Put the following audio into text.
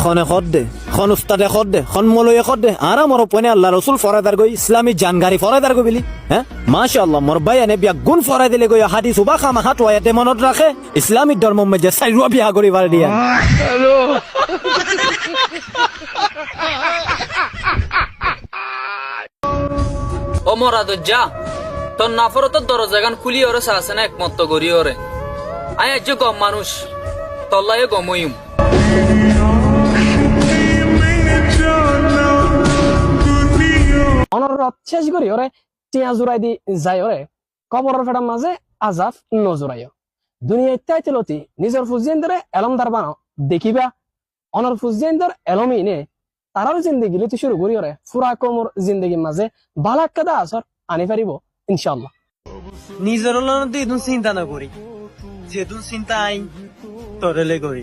খনে খদ দে খন উস্তাদে খদ দে খন মলয়ে খদ দে আর আমার পনে আল্লাহ রসুল ফরাদার গই ইসলামী জানগারি ফরাদার গই বিলি হ্যাঁ মাশাআল্লাহ মোর ভাই এনে বিয়া গুণ ফরাই দিলে গই হাদিস উবা খামা হাত ওয়াতে মনত রাখে ইসলামী ধর্ম মধ্যে সাইরুয়া বিয়া করিবার দিয়া ও মোরা দজ্জা তোর নাফরতের দরজাগান খুলি ওরে সাহসে না একমত করি ওরে আয় আজ গম মানুষ তল্লায় গমইম অনরত শেষ করি ওরে টিয়া জোড়াই দি যাই ওরে কবরের ফেটার মাঝে আজাব নজরাইও দুনিয়া ইত্যাদি লতি নিজের ফুজিয়েন্দরে এলমদার বানাও দেখিবা অনর ফুজিয়েন্দর এলমি নে তারার জিন্দগি লতি শুরু করি ওরে ফুরা কমর জিন্দগির মাঝে বালাক কাদা আসর আনি পারিব ইনশাআল্লাহ নিজের তুই চিন্তা না করি যেহেতু চিন্তা আই তোরেলে করি